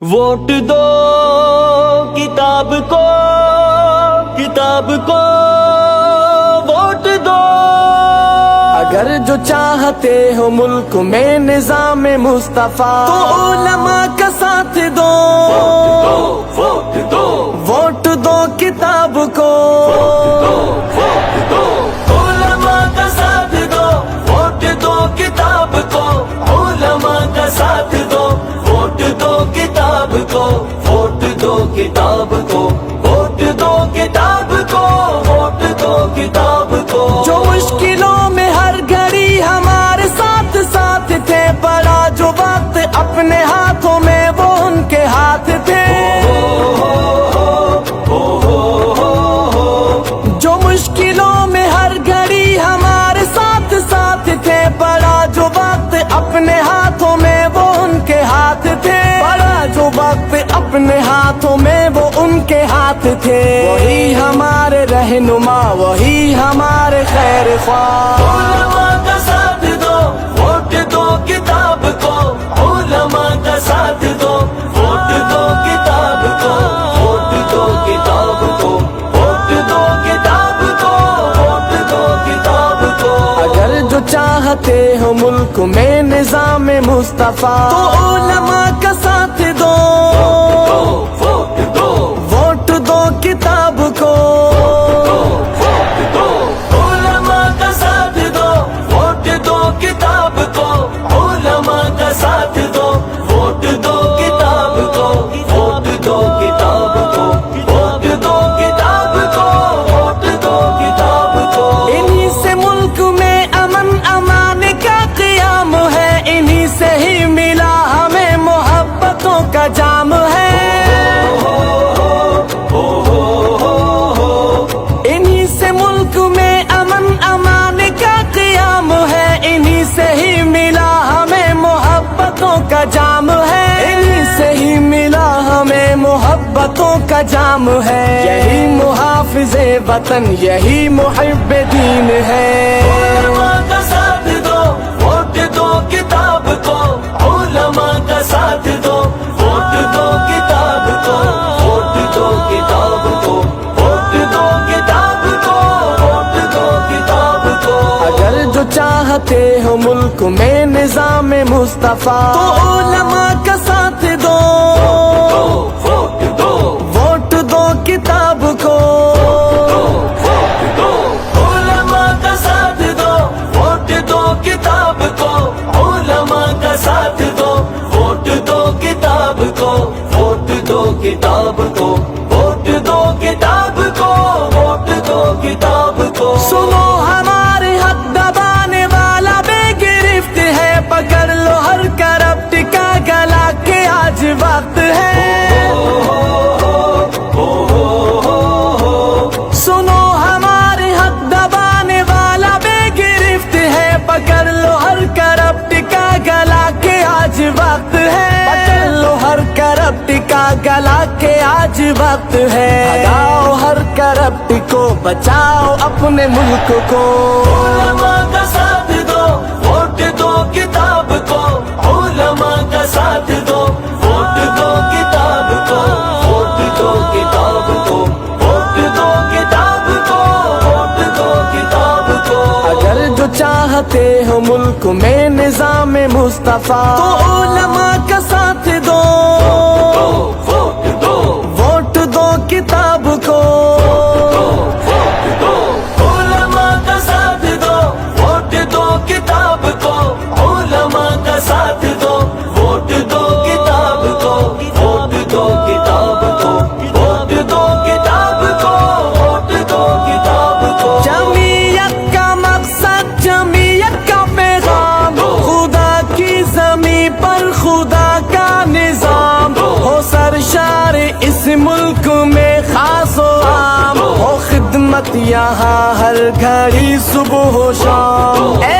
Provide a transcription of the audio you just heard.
Vote دو کتاب کو، کتاب کو ووٹ دو۔ اگر جو چاہتے ہو ملک میں نظام مصطفیٰ تو علماء کا ساتھ دو، ووٹ دو، ووٹ دو کتاب کو، ووٹ دو، علماء کا ساتھ دو، ووٹ دو کتاب کو، علماء کا ساتھ دو، ووٹ دو کتاب کو، ووٹ دو کتاب کو، ووٹ دو کتاب کو، ووٹ دو کتاب کو۔ جو مشکلوں میں ہر گھڑی ہمارے ساتھ ساتھ تھے، بڑا جو وقت اپنے ہاتھوں میں وہ ان کے ہاتھ تھے، جو مشکلوں میں ہر گھڑی ہمارے ساتھ ساتھ تھے، بڑا جو وقت اپنے ہاتھوں میں وہ ان کے ہاتھ تھے، بڑا جو وقت اپنے ہاتھوں میں وہ ان کے ہاتھ تھے، وہی ہمارے رہنما، وہی ہمارے خیر خواہ۔ علماء کا ساتھ دو، ووٹ دو کتاب کو، علماء کا ساتھ دو، ووٹ دو کتاب کو، ووٹ دو کتاب کو، ووٹ دو کتاب کو، ووٹ دو کتاب کو۔ اگر جو چاہتے ہو ملک میں نظام مصطفیٰ تو علماء کا ساتھ دو، ووٹ دو، ووٹ دو کتاب کو، ووٹ دو، علماء کا ساتھ دو، ووٹ دو کتاب کو، علماء کا ساتھ دو، ووٹ دو کتاب کو، ووٹ دو کتاب کو، ووٹ دو کتاب کو، ووٹ دو کتاب کو۔ انہی سے ملک میں امن امان کا قیام ہے، انہی سے ہی ملا ہمیں محبتوں کا جام ہے، انہی سے ملک میں امن امان کا قیام ہے، انہی سے ہی ملا ہمیں محبتوں کا جام ہے، انہی سے ہی ملا ہمیں محبتوں کا جام ہے، یہی محافظ وطن، یہی محب دین ہے۔ علماء کا ساتھ دو، ووٹ دو کتاب کو، علماء کا ساتھ دو، ووٹ دو کتاب کو، ووٹ دو کتاب کو، ووٹ دو کتاب کو، ووٹ دو کتاب کو۔ اگر جو چاہتے ہو ملک میں نظام مصطفیٰ تو علماء کا ساتھ دو، ووٹ دو، ووٹ دو کتاب کو، ووٹ دو، علماء کا ساتھ دو، ووٹ دو کتاب کو، علماء کا ساتھ دو، ووٹ دو کتاب کو، ووٹ دو کتاب کو، ووٹ دو کتاب کو، ووٹ دو کتاب کو۔ سنو ہمارے حق دبانے والا بے گرفت ہے، پکڑ لو ہر کرپٹ کا گلا کہ آج وقت ہے، سنو ہمارے حق دبانے والا بے گرفت ہے، پکڑ لو ہر کرپٹ کا گلا کہ آج وقت ہے، پکڑ لو ہر کرپٹ کا گلا کہ آج وقت ہے، بھگاؤ ہر کرپٹ کو، بچاؤ اپنے ملک کو۔ علماء کا ساتھ دو، ووٹ دو کتاب کو، علماء کا ساتھ دو، ووٹ دو کتاب کو، ووٹ دو کتاب کو، ووٹ دو کتاب کو، ووٹ دو کتاب کو۔ اگر جو چاہتے ہو ملک میں نظام مصطفیٰ تو علماء کا ساتھ دو، ووٹ دو، ووٹ دو کتاب کو، ووٹ دو، علماء کا ساتھ دو، ووٹ دو کتاب کو، علماء کا ساتھ دو، ووٹ دو کتاب کو، ووٹ دو کتاب کو، ووٹ دو کتاب کو، ووٹ دو کتاب کو۔ جمعیت کا مقصد، جمعیت کا پیغام، خدا کی زمین پر خدا کا نظام، ہو سرشار اس ملک میں خاص و عام، ہو خدمت یہاں ہر گھڑی صبح و شام، اے